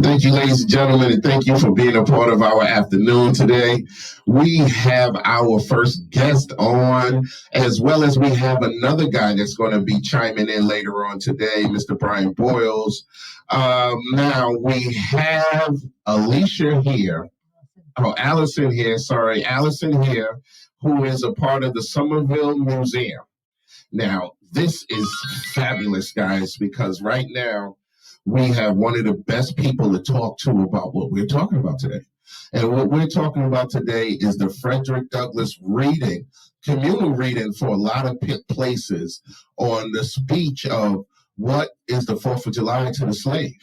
Thank you, ladies and gentlemen, and thank you for being a part of our afternoon today. We have our first guest on, as well as we have another guy that's going to be chiming in later on today, Mr. Brian Boyles. Now, we have Alicia here. Alison here, Alison here, who is a part of the Somerville Museum. Now, this is fabulous, guys, because right now we have one of the best people to talk to about what we're talking about today. And what we're talking about today is the Frederick Douglass reading, communal reading for a lot of places on the speech of what is the 4th of July to the slave.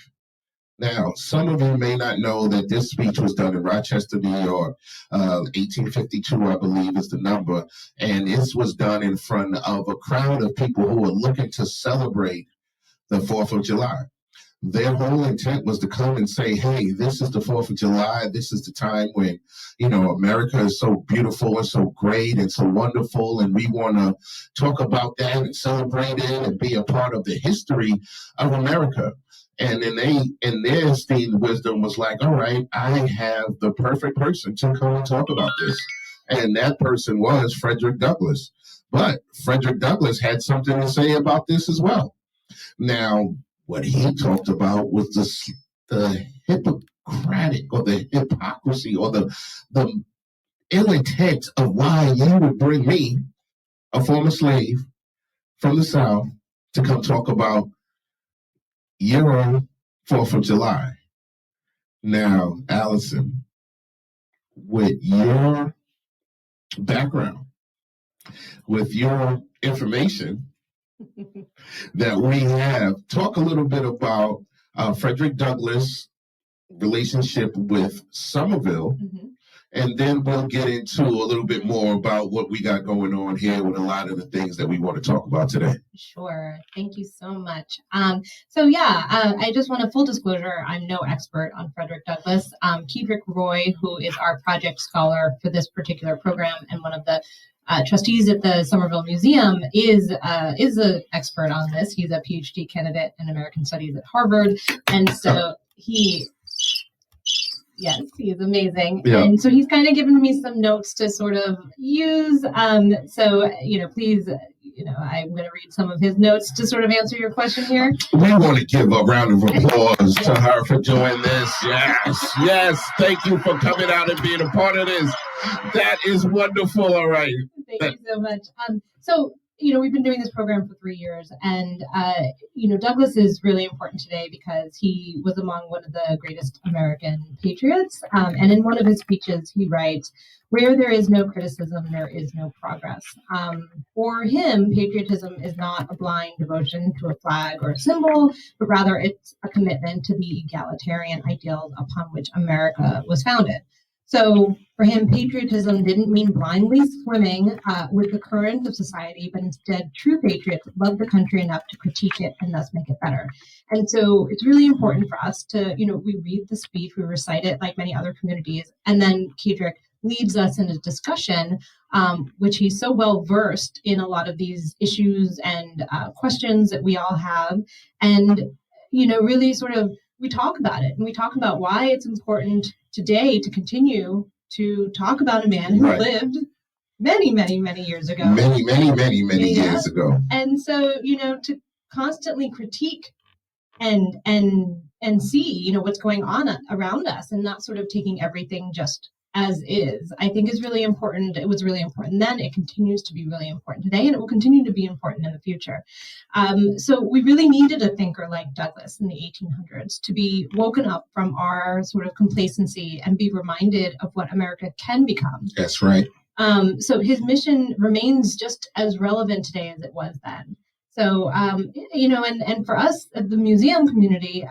Now, some of you may not know that this speech was done in Rochester, New York, 1852, I believe is the number, and this was done in front of a crowd of people who were looking to celebrate the 4th of July. Their whole intent was to come and say, hey, this is the 4th of July. This is the time when, America is so beautiful and so great and so wonderful, and we want to talk about that and celebrate it and be a part of the history of America. And then in their esteemed wisdom, was like, all right, I have the perfect person to come and talk about this. And that person was Frederick Douglass. But Frederick Douglass had something to say about this as well. Now, what he talked about was the hypocritic or the hypocrisy or the ill intent of why you would bring me, a former slave from the South, to come talk about your 4th of July. Now, Alison, with your background, with your information that we have, talk a little bit about Frederick Douglass' relationship with Somerville, and then we'll get into a little bit more about what we got going on here with a lot of the things that we want to talk about today. Sure. Thank you so much. I just want a full disclosure. I'm no expert on Frederick Douglass. Frederick Roy, who is our project scholar for this particular program and one of the trustees at the Somerville Museum, is an expert on this. He's a PhD candidate in American Studies at Harvard, and so Yes, he's amazing. Yeah. And so he's kind of given me some notes to sort of use. Please, I'm going to read some of his notes to sort of answer your question here. We want to give a round of applause to her for doing this. Yes. Thank you for coming out and being a part of this. That is wonderful. All right. Thank you so much. We've been doing this program for 3 years, and, Douglass is really important today because he was among one of the greatest American patriots. And in one of his speeches, he writes, where there is no criticism, there is no progress. For him, patriotism is not a blind devotion to a flag or a symbol, but rather it's a commitment to the egalitarian ideals upon which America was founded. So for him, patriotism didn't mean blindly swimming with the current of society, but instead true patriots love the country enough to critique it and thus make it better. And so it's really important for us to, we read the speech, we recite it like many other communities, and then Frederick leads us in a discussion, which he's so well versed in a lot of these issues and questions that we all have. And, really sort of, we talk about it, and we talk about why it's important today to continue to talk about a man who lived many, many, many years ago. Many years ago. And so, to constantly critique and see, what's going on around us and not sort of taking everything just as is, I think is really important. It was really important then. It continues to be really important today, and it will continue to be important in the future. So we really needed a thinker like Douglass in the 1800s to be woken up from our sort of complacency and be reminded of what America can become. That's right. So his mission remains just as relevant today as it was then. So, and for us at the museum community,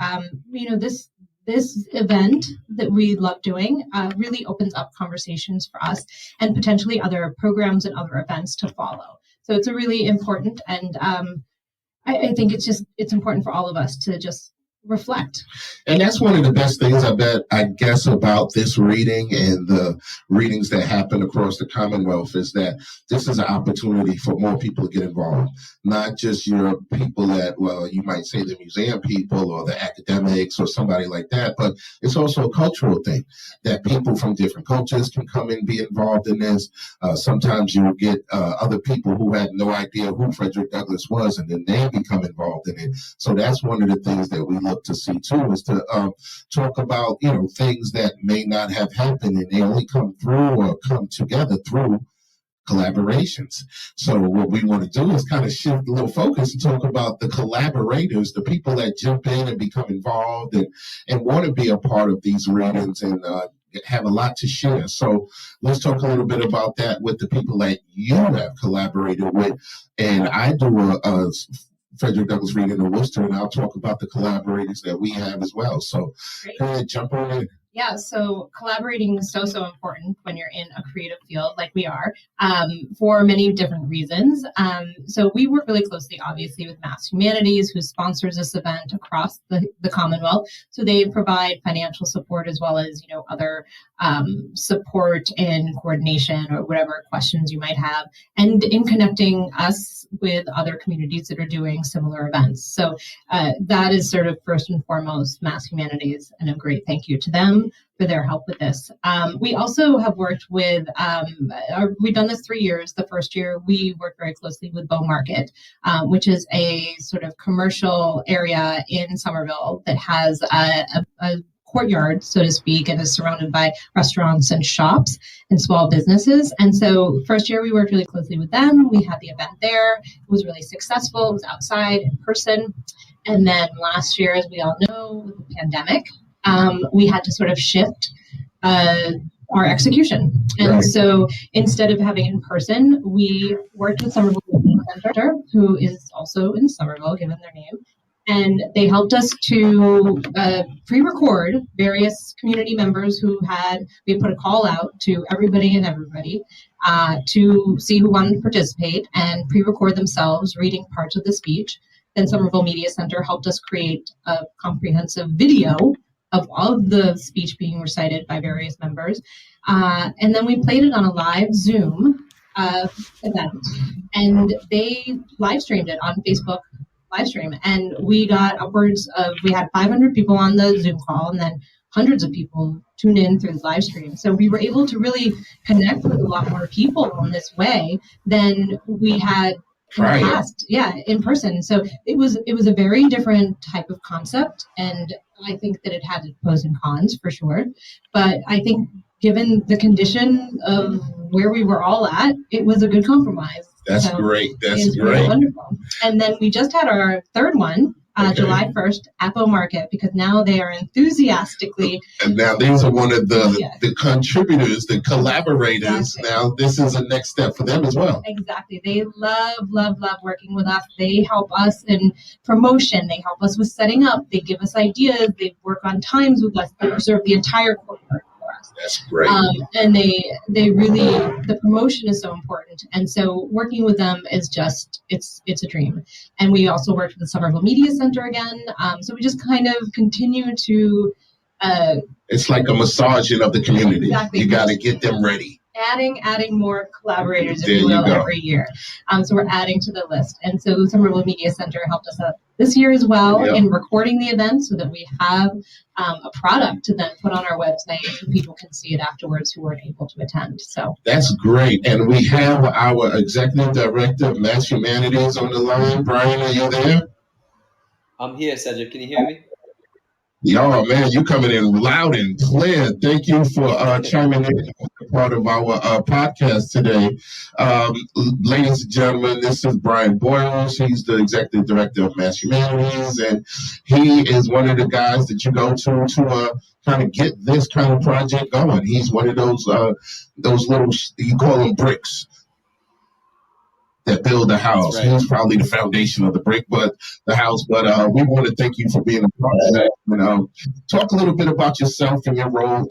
this event that we love doing really opens up conversations for us and potentially other programs and other events to follow. So it's a really important, and I think it's important for all of us to just reflect. And that's one of the best things I guess about this reading and the readings that happen across the Commonwealth is that this is an opportunity for more people to get involved. Not just your people that, well, you might say the museum people or the academics or somebody like that, but it's also a cultural thing that people from different cultures can come and be involved in this. Sometimes you will get other people who had no idea who Frederick Douglass was, and then they become involved in it. So that's one of the things that we look to see too, is to talk about, things that may not have happened, and they only come through or come together through collaborations. So what we want to do is kind of shift a little focus and talk about the collaborators, the people that jump in and become involved and want to be a part of these readings and have a lot to share. So let's talk a little bit about that with the people that you have collaborated with. And I do a Frederick Douglass reading in Worcester, and I'll talk about the collaborators that we have as well. So go ahead, jump on in. Yeah, so collaborating is so important when you're in a creative field like we are, for many different reasons. So we work really closely, obviously, with Mass Humanities, who sponsors this event across the Commonwealth. So they provide financial support as well as, other support and coordination or whatever questions you might have, and in connecting us with other communities that are doing similar events. So that is sort of first and foremost Mass Humanities, and a great thank you to them for their help with this. We also have worked with, we've done this 3 years. The first year we worked very closely with Bow Market, which is a sort of commercial area in Somerville that has a courtyard, so to speak, and is surrounded by restaurants and shops and small businesses. And so first year we worked really closely with them. We had the event there. It was really successful. It was outside in person. And then last year, as we all know, with the pandemic, we had to sort of shift our execution. And so instead of having it in person, we worked with Somerville Center, who is also in Somerville, given their name. And they helped us to pre-record various community members we put a call out to everybody to see who wanted to participate and pre-record themselves reading parts of the speech. Then Somerville Media Center helped us create a comprehensive video of all of the speech being recited by various members. And then we played it on a live Zoom event, and they live streamed it on Facebook live stream. And we got we had 500 people on the Zoom call, and then hundreds of people tuned in through the live stream. So we were able to really connect with a lot more people in this way than we had in the past, in person. So it was a very different type of concept, and I think that it had its pros and cons for sure. But I think given the condition of where we were all at, it was a good compromise. That's great. That's great. Really wonderful. And then we just had our third one, July 1st at Bow Market, because now they are enthusiastically. And now these are one of the contributors, the collaborators. Exactly. Now this is a next step for them as well. Exactly. They love working with us. They help us in promotion. They help us with setting up. They give us ideas. They work on times with us. They reserve the entire courtyard for us. That's great. And they really, the promotion is so important. And so working with them is just, it's a dream. And we also worked with the Somerville Media Center again. So we just kind of continue to... it's like a massaging of the community. Exactly. You got to get them ready. Adding more collaborators, if you will, every year. So we're adding to the list. And so Somerville Media Center helped us out this year as well in recording the event so that we have a product to then put on our website so people can see it afterwards who weren't able to attend. So that's great. And we have our Executive Director of Mass Humanities on the line. Brian, are you there? I'm here, Cedric. Can you hear me? Oh, man, you coming in loud and clear. Thank you for chiming in as part of our podcast today. Ladies and gentlemen, this is Brian Boyles. He's the Executive Director of Mass Humanities, and he is one of the guys that you go to kind of get this kind of project going. He's one of those little, you call them bricks, that build the house. Right. He's probably the foundation of the house. But we want to thank you for being a part of that. And, talk a little bit about yourself and your role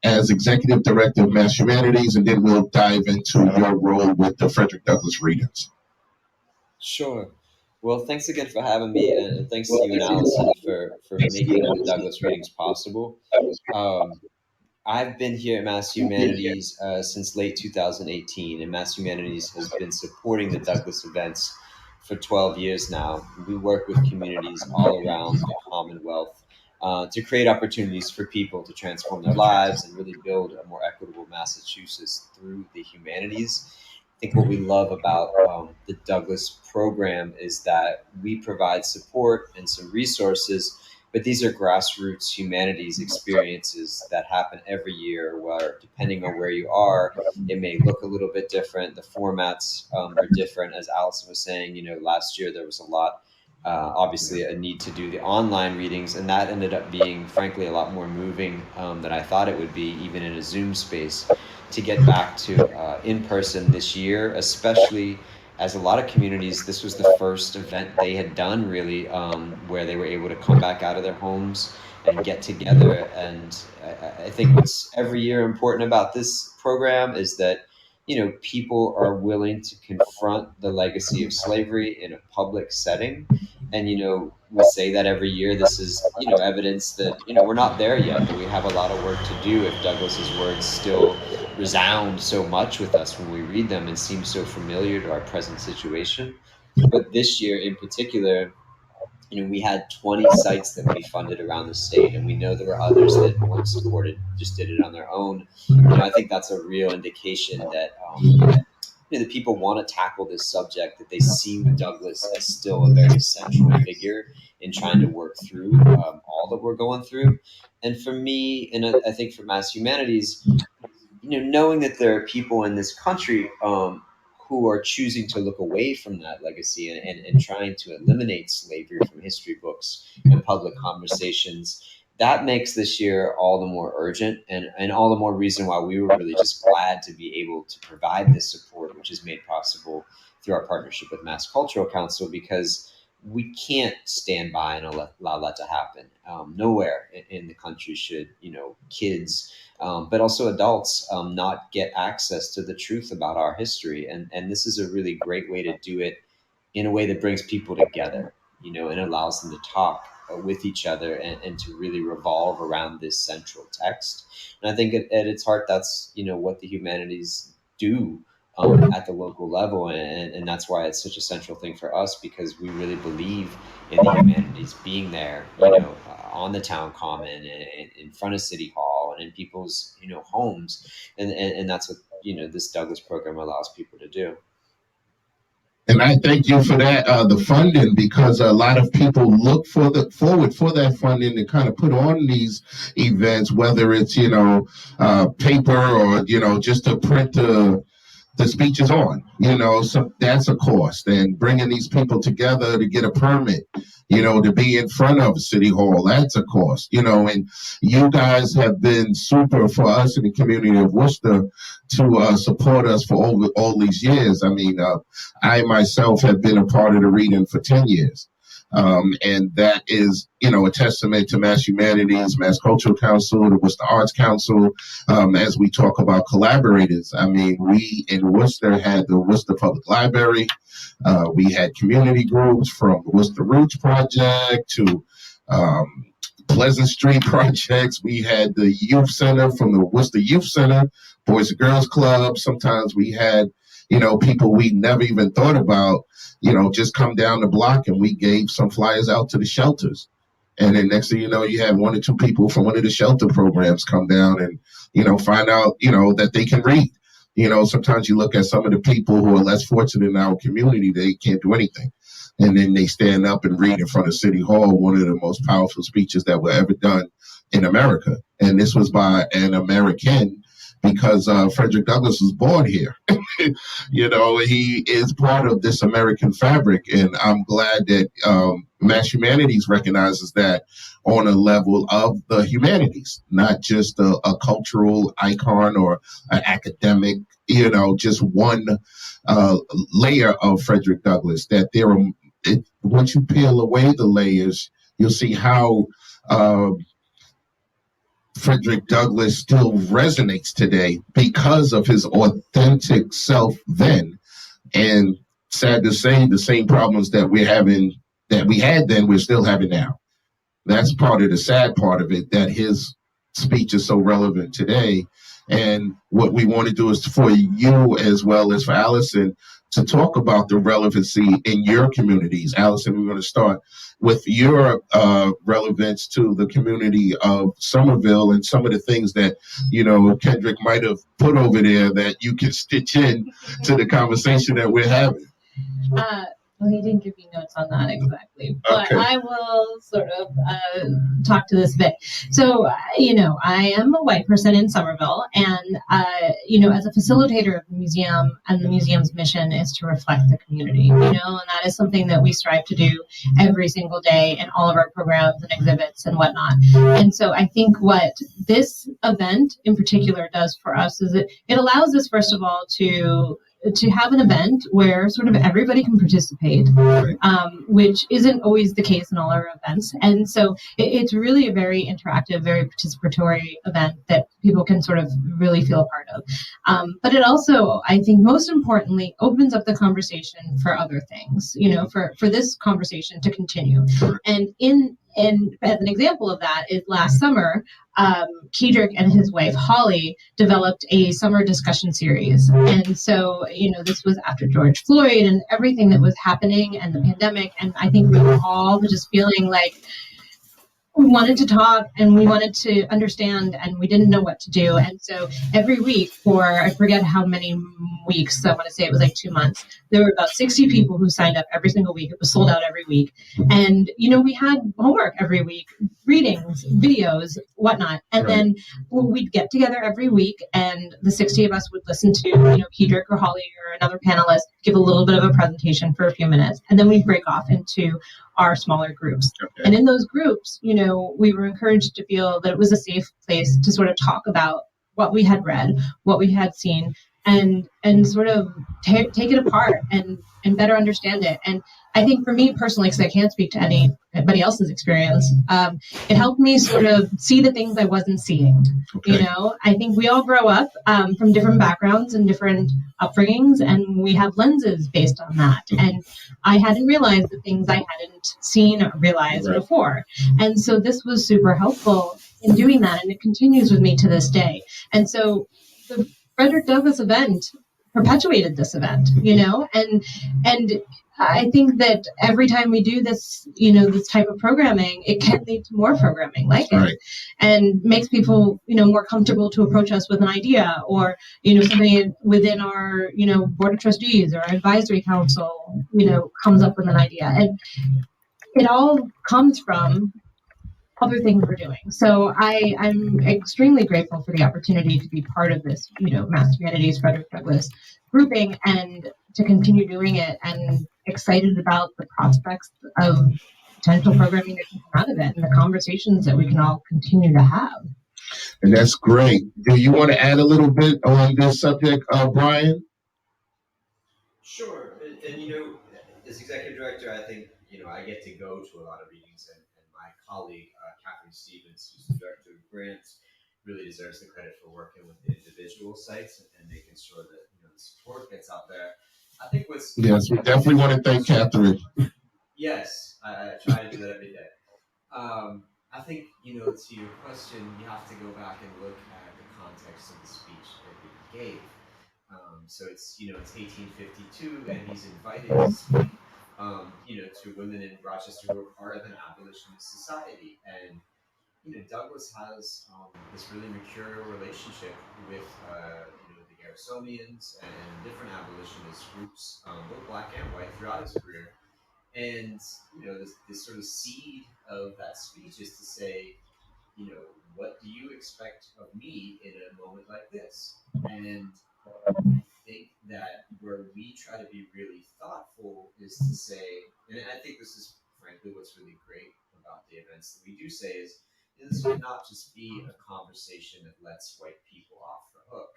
as Executive Director of Mass Humanities, and then we'll dive into your role with the Frederick Douglass Readings. Sure. Well, thanks again for having me, and thanks to you and Alison for making the Douglas readings possible. Um, I've been here at Mass Humanities since late 2018, and Mass Humanities has been supporting the Douglas events for 12 years now. We work with communities all around the Commonwealth to create opportunities for people to transform their lives and really build a more equitable Massachusetts through the humanities. I think what we love about the Douglas program is that we provide support and some resources, but these are grassroots humanities experiences that happen every year where, depending on where you are, it may look a little bit different. The formats are different. As Alison was saying, last year there was a lot, obviously, a need to do the online readings, and that ended up being, frankly, a lot more moving than I thought it would be, even in a Zoom space. To get back to in person this year, especially as a lot of communities, this was the first event they had done really where they were able to come back out of their homes and get together. And I think what's every year important about this program is that, people are willing to confront the legacy of slavery in a public setting. And, we say that every year. This is, evidence that, we're not there yet, that we have a lot of work to do if Douglas's words still resound so much with us when we read them and seem so familiar to our present situation. But this year in particular, we had 20 sites that we funded around the state, and we know there were others that weren't supported, just did it on their own. I think that's a real indication that the people want to tackle this subject, that they see Douglas as still a very central figure in trying to work through all that we're going through. And for me, and I think for Mass Humanities, knowing that there are people in this country who are choosing to look away from that legacy and trying to eliminate slavery from history books and public conversations, that makes this year all the more urgent, and all the more reason why we were really just glad to be able to provide this support, which is made possible through our partnership with Mass Cultural Council, because we can't stand by and allow that to happen. Nowhere in the country should, kids, but also adults, not get access to the truth about our history. And this is a really great way to do it in a way that brings people together, and allows them to talk with each other and to really revolve around this central text. And I think at its heart, that's, what the humanities do at the local level. And that's why it's such a central thing for us, because we really believe in the humanities being there, on the town common and in front of City Hall and in people's, homes. And that's what, this Douglas program allows people to do. And I thank you for that, the funding, because a lot of people look forward for that funding to kind of put on these events, whether it's, paper or, just to print the speeches on, so that's a cost. And bringing these people together to get a permit, to be in front of City Hall, that's a cost, and you guys have been super for us in the community of Worcester to support us for over all these years. I mean, I myself have been a part of the reading for 10 years. And that is, a testament to Mass Humanities, Mass Cultural Council, the Worcester Arts Council. As we talk about collaborators, I mean, we in Worcester had the Worcester Public Library. We had community groups from the Worcester Roots Project to Pleasant Street projects. We had the youth center from the Worcester Youth Center, Boys and Girls Club. Sometimes we had, people we never even thought about, just come down the block, and we gave some flyers out to the shelters. And then next thing you know, you have one or two people from one of the shelter programs come down and, find out, that they can read. Sometimes you look at some of the people who are less fortunate in our community, they can't do anything. And then they stand up and read in front of City Hall, one of the most powerful speeches that were ever done in America. And this was by an American, because Frederick Douglass was born here. He is part of this American fabric. And I'm glad that Mass Humanities recognizes that on a level of the humanities, not just a cultural icon or an academic, just one layer of Frederick Douglass, that there are, once you peel away the layers, you'll see how Frederick Douglass still resonates today because of his authentic self then. And sad to say, the same problems that we had then, we're still having now. That's part of the sad part of it, that his speech is so relevant today. And what we want to do is for you, as well as for Alison, to talk about the relevancy in your communities. Alison, we're going to start with your relevance to the community of Somerville and some of the things that, Kendrick might have put over there that you can stitch in to the conversation that we're having. Well, he didn't give me notes on that exactly, but Okay. I will sort of talk to this a bit. So, I am a white person in Somerville, and, as a facilitator of the museum, and the museum's mission is to reflect the community, and that is something that we strive to do every single day in all of our programs and exhibits and whatnot. And so I think what this event in particular does for us is it allows us, first of all, to have an event where sort of everybody can participate, which isn't always the case in all our events. And so it's really a very interactive, very participatory event that people can sort of really feel a part of. But it also, I think most importantly, opens up the conversation for other things, for this conversation to continue. And as an example of that is last summer, Frederick and his wife, Holly, developed a summer discussion series. And so, this was after George Floyd and everything that was happening and the pandemic. And I think we were all just feeling like we wanted to talk and we wanted to understand and we didn't know what to do. And so every week for, I forget how many weeks, I want to say it was like 2 months, there were about 60 people who signed up every single week. It was sold out every week. And, we had homework every week, readings, videos, whatnot. And then we'd get together every week and the 60 of us would listen to, Frederick or Holly or another panelist give a little bit of a presentation for a few minutes. And then we'd break off into our smaller groups. Okay. And in those groups, we were encouraged to feel that it was a safe place to sort of talk about what we had read, what we had seen, and sort of take it apart and better understand it. And I think for me personally, because I can't speak to anybody else's experience, it helped me sort of see the things I wasn't seeing. Okay. I think we all grow up from different backgrounds and different upbringings, and we have lenses based on that. And I hadn't realized the things I hadn't seen or realized before. And so this was super helpful in doing that, and it continues with me to this day. And so the Frederick Douglass event perpetuated this event, and I think that every time we do this, this type of programming, it can lead to more programming like it, and makes people, more comfortable to approach us with an idea, or, somebody within our, board of trustees or our advisory council, comes up with an idea. And it all comes from other things we're doing. So I'm extremely grateful for the opportunity to be part of this, Mass Humanities Frederick Douglass grouping and to continue doing it, and excited about the prospects of potential programming that can come out of it and the conversations that we can all continue to have. And that's great. Do you want to add a little bit on this subject, Brian? Sure. And as executive director, I think, I get to go to a lot of meetings, and my colleague, Catherine Stevens, who's the director of grants, really deserves the credit for working with the individual sites and making sure that, the support gets out there. I think Yes, we definitely want to thank Catherine. Yes, I try to do that every day. I think, to your question, you have to go back and look at the context of the speech that he gave. So it's 1852, and he's invited to speak, to women in Rochester who are part of an abolitionist society. And, Douglass has this really mercurial relationship with, the Garrisonians and different abolitionist groups, both black and white, throughout his career. And, this sort of seed of that speech is to say, what do you expect of me in a moment like this? And I think that where we try to be really thoughtful is to say, and I think this is frankly what's really great about the events that we do say is, this cannot just be a conversation that lets white people off the hook.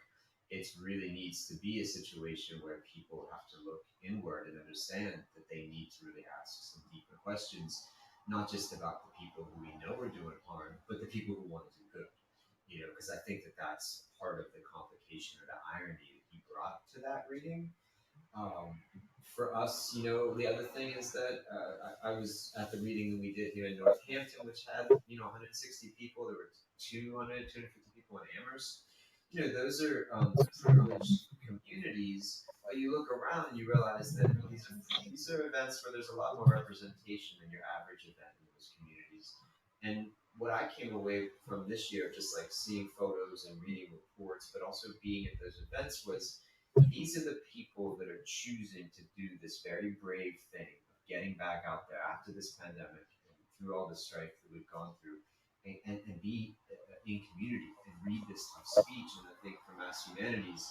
It really needs to be a situation where people have to look inward and understand that they need to really ask some deeper questions, not just about the people who we know are doing harm, but the people who want to do good. Because I think that that's part of the complication or the irony that he brought to that reading. for us, the other thing is that I was at the reading that we did here in Northampton, which had 160 people. There were 250 people in Amherst. Those are privileged communities. But you look around and you realize that these are events where there's a lot more representation than your average event in those communities. And what I came away from this year, just like seeing photos and reading reports, but also being at those events, was these are the people that are choosing to do this very brave thing of getting back out there after this pandemic and through all the strife that we've gone through and be in community and read this tough speech. And I think for Mass Humanities,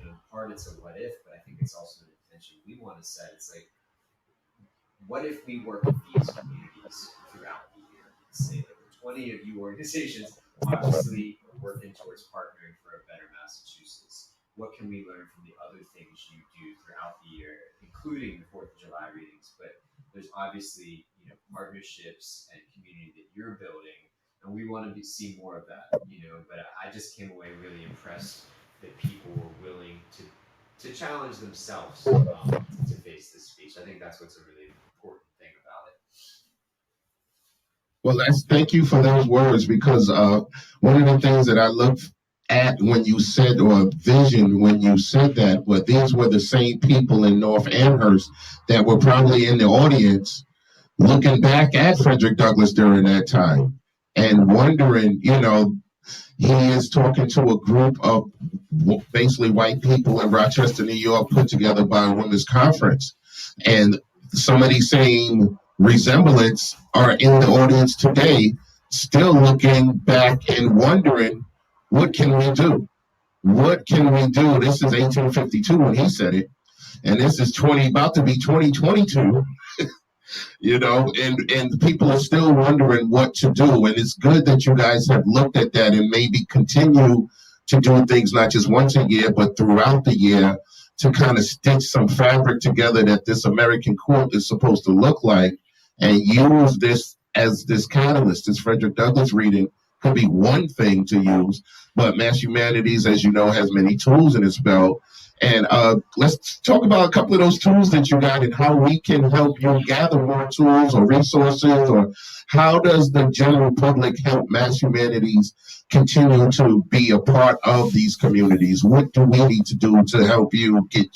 in part it's a what if, but I think it's also an intention we want to set. It's like, what if we work with these communities throughout the year? Say that the 20 of you organizations obviously working towards partnering for a better Massachusetts. What can we learn from the other things you do throughout the year, including the 4th of July readings? But there's obviously partnerships and community that you're building, and we want to see more of that. But I just came away really impressed that people were willing to challenge themselves to face this speech. I think that's what's a really important thing about it. Well, thank you for those words, because one of the things that I looked at when you said, or vision when you said that, well, these were the same people in North Amherst that were probably in the audience looking back at Frederick Douglass during that time and wondering, he is talking to a group of basically white people in Rochester, New York, put together by a women's conference. And some of these same resemblance are in the audience today, still looking back and wondering, what can we do? What can we do? This is 1852 when he said it, and this is about to be 2022. And people are still wondering what to do. And it's good that you guys have looked at that and maybe continue to do things not just once a year, but throughout the year, to kind of stitch some fabric together that this American quote is supposed to look like, and use this as this catalyst. This Frederick Douglass reading could be one thing to use, but Mass Humanities, as you know, has many tools in its belt. And let's talk about a couple of those tools that you got and how we can help you gather more tools or resources, or how does the general public help Mass Humanities continue to be a part of these communities? What do we need to do to help you get,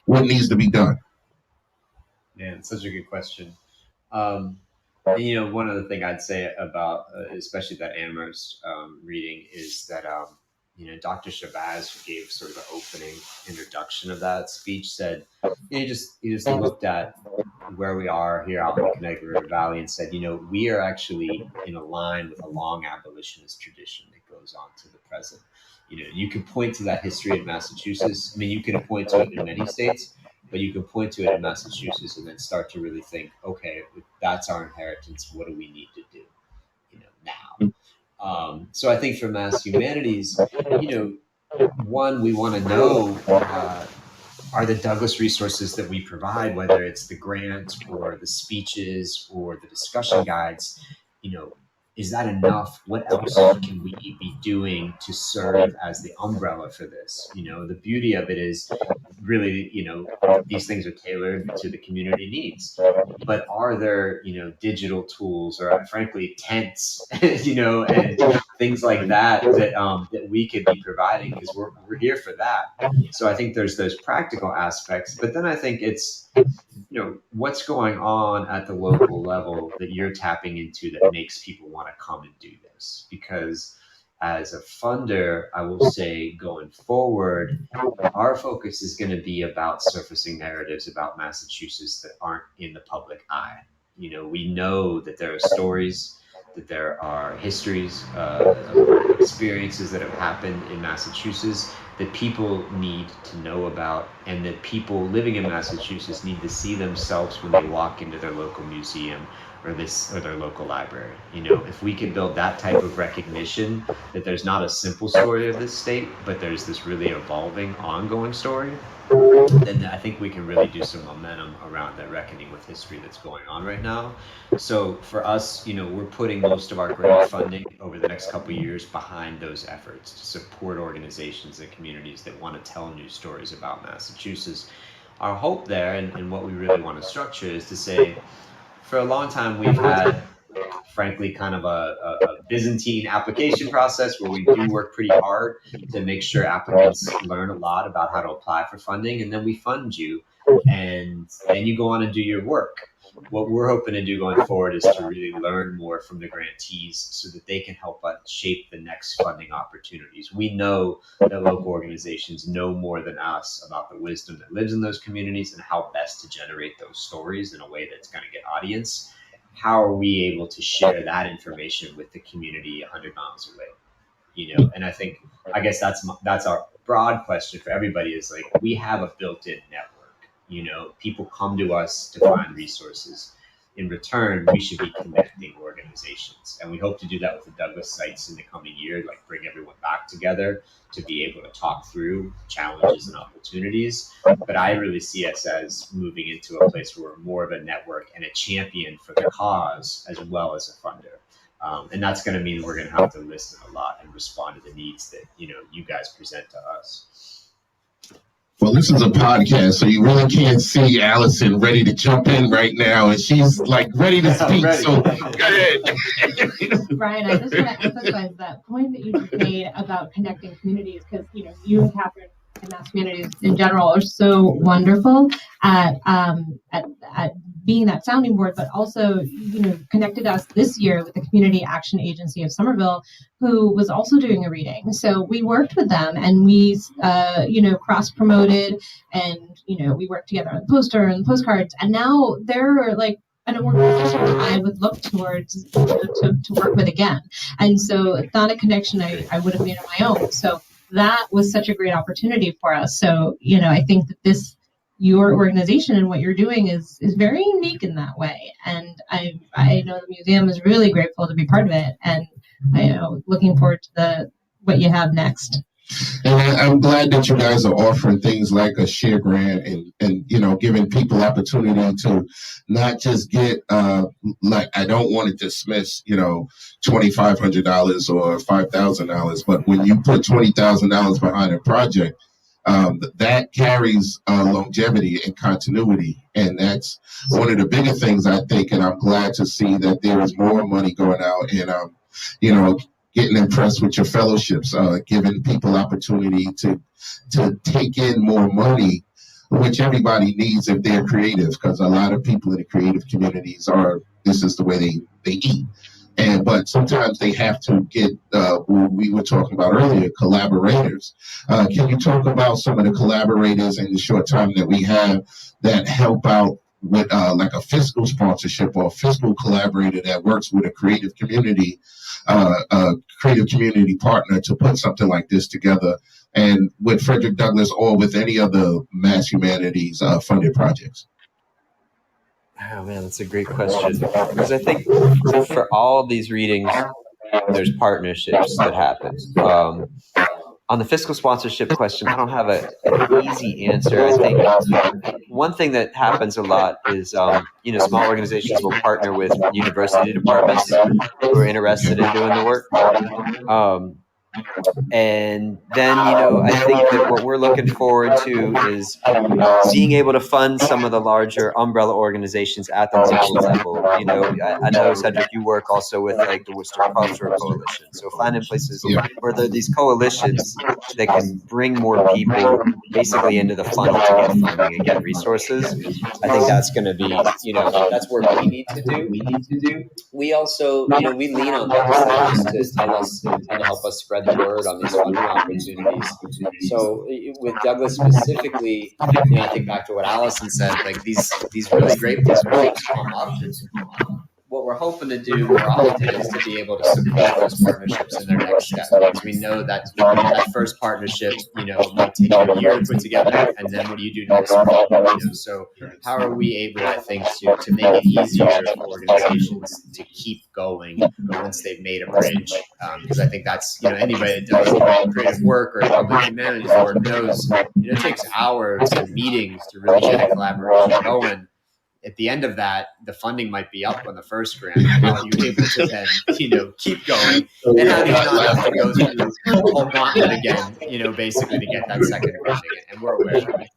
what needs to be done? Man, it's such a good question. One other thing I'd say about, especially that Amherst reading, is that Dr. Shabazz, who gave sort of the opening introduction of that speech, said, he just looked at where we are here out in the Connecticut River Valley and said, we are actually in a line with a long abolitionist tradition that goes on to the present. You can point to that history in Massachusetts. I mean, you can point to it in many states, but you can point to it in Massachusetts and then start to really think, okay, if that's our inheritance, what do we need to do, now? So I think for Mass Humanities, one, we want to know, are the Douglass resources that we provide, whether it's the grant or the speeches or the discussion guides, is that enough? What else can we be doing to serve as the umbrella for this? The beauty of it is really, these things are tailored to the community needs. But are there, digital tools or frankly tents, and things like that that we could be providing, because we're here for that. So I think there's those practical aspects, but then I think it's, what's going on at the local level that you're tapping into that makes people want to come and do this. Because as a funder, I will say going forward, our focus is going to be about surfacing narratives about Massachusetts that aren't in the public eye. We know that there are stories, that there are histories, experiences that have happened in Massachusetts that people need to know about, and that people living in Massachusetts need to see themselves when they walk into their local museum or their local library. If we could build that type of recognition that there's not a simple story of this state, but there's this really evolving, ongoing story, then I think we can really do some momentum around that reckoning with history that's going on right now. So for us, we're putting most of our grant funding over the next couple of years behind those efforts to support organizations and communities that want to tell new stories about Massachusetts. Our hope there, and what we really want to structure, is to say, for a long time, we've had, frankly, kind of a Byzantine application process where we do work pretty hard to make sure applicants learn a lot about how to apply for funding, and then we fund you, and then you go on and do your work. What we're hoping to do going forward is to really learn more from the grantees so that they can help us shape the next funding opportunities. We know that local organizations know more than us about the wisdom that lives in those communities and how best to generate those stories in a way that's going to get audience. How are we able to share that information with the community 100 miles away? And I guess that's our broad question for everybody, is like, we have a built-in network. People come to us to find resources. In return, we should be connecting organizations, and we hope to do that with the Douglas sites in the coming year, like bring everyone back together to be able to talk through challenges and opportunities. But I really see us as moving into a place where we're more of a network and a champion for the cause as well as a funder. And that's going to mean we're going to have to listen a lot and respond to the needs that you guys present to us. Well, this is a podcast, so you really can't see Alison ready to jump in right now, and she's like ready to speak. So go ahead. Brian, I just want to emphasize that point that you just made about connecting communities, because you and Catherine and Mass Humanities in general are so wonderful at being that sounding board, but also connected us this year with the Community Action Agency of Somerville, who was also doing a reading. So we worked with them, and we cross promoted, and we worked together on the poster and the postcards, and now they're like an organization I would look towards to work with again. And so it's not a connection I would have made on my own. So that was such a great opportunity for us. So, I think that your organization and what you're doing is very unique in that way. And I know the museum is really grateful to be part of it. And looking forward to what you have next. And I'm glad that you guys are offering things like a share grant and giving people opportunity to not just get I don't want to dismiss $2,500 or $5,000, but when you put $20,000 behind a project, that carries longevity and continuity, and that's one of the bigger things, I think. And I'm glad to see that there is more money going out, and getting impressed with your fellowships, giving people opportunity to take in more money, which everybody needs if they're creative, because a lot of people in the creative communities this is the way they eat. But sometimes they have to get, we were talking about earlier, collaborators. Can you talk about some of the collaborators in the short time that we have that help out with like a fiscal sponsorship or a fiscal collaborator that works with a creative community partner to put something like this together, and with Frederick Douglass or with any other Mass Humanities funded projects? Oh man, that's a great question, because I think for all these readings, there's partnerships that happen. On the fiscal sponsorship question, I don't have an easy answer. I think one thing that happens a lot is, small organizations will partner with university departments who are interested in doing the work. And then, I think that what we're looking forward to is being able to fund some of the larger umbrella organizations at the local level. I know, Cedric, you work also with like the Worcester Cultural Coalition. So finding places where there are these coalitions that can bring more people basically into the funnel to get funding and get resources. I think that's going to be, that's work we need to do. We also, we lean on legislators to tell us and to help us spread the word on these funding opportunities. So with Douglas specifically, I think back to what Alison said, like these really great partnerships come up. What what we're hoping to do more often is to be able to support those partnerships in their next step, because we know that that first partnership, might take you a year to put together, and then what do you do next? So how are we able, I think, to make it easier for organizations to keep going once they've made a bridge? Because I think that's, anybody that does creative work or public humanities work knows, it takes hours and meetings to really get a collaboration going. At the end of that, the funding might be up on the first grant. How are you able to then, keep going? And how do you not have to go through the whole gauntlet again, basically to get that second funding? And we're aware of that.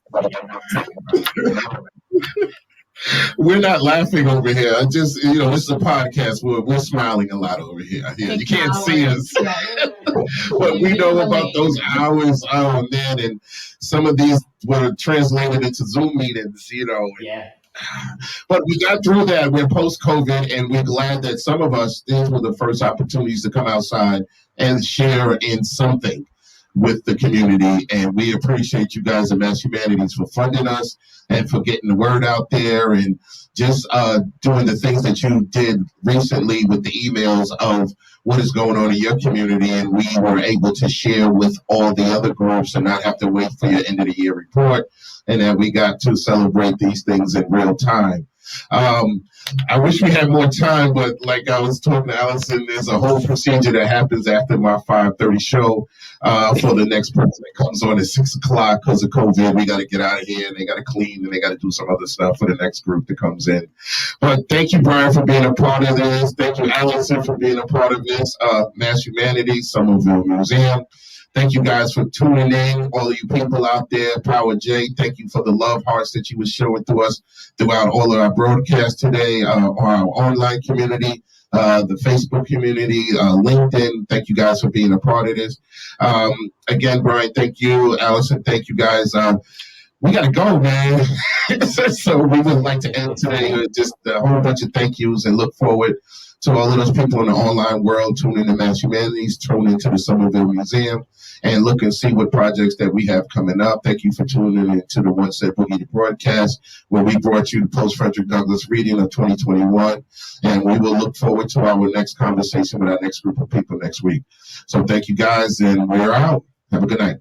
We're not laughing over here. I just, this is a podcast. We're smiling a lot over here. You can't see us. But we know about those hours. Oh, man. And some of these were translated into Zoom meetings, Yeah. But we got through that. We're post-COVID, and we're glad that some of us, these were the first opportunities to come outside and share in something with the community. And we appreciate you guys at Mass Humanities for funding us and for getting the word out there and just doing the things that you did recently with the emails of what is going on in your community. And we were able to share with all the other groups and not have to wait for your end of the year report. And then we got to celebrate these things in real time. I wish we had more time, but like I was talking to Alison, there's a whole procedure that happens after my 5:30 show for the next person that comes on at 6 o'clock because of COVID. We got to get out of here, and they got to clean, and they got to do some other stuff for the next group that comes in. But thank you, Brian, for being a part of this. Thank you, Alison, for being a part of this. Mass Humanities, Somerville Museum. Thank you guys for tuning in, all of you people out there. Power J, thank you for the love hearts that you were showing to us throughout all of our broadcasts today, our online community, the Facebook community, LinkedIn. Thank you guys for being a part of this. Again, Brian, thank you. Alison, thank you guys. We got to go, man. So we would like to end today with just a whole bunch of thank yous and look forward to all of those people in the online world tuning in Mass Humanities, tuning into the Somerville Museum, and look and see what projects that we have coming up. Thank you for tuning in to the One Set Boogie broadcast, where we brought you the post-Frederick Douglass reading of 2021. And we will look forward to our next conversation with our next group of people next week. So thank you guys, and we're out. Have a good night.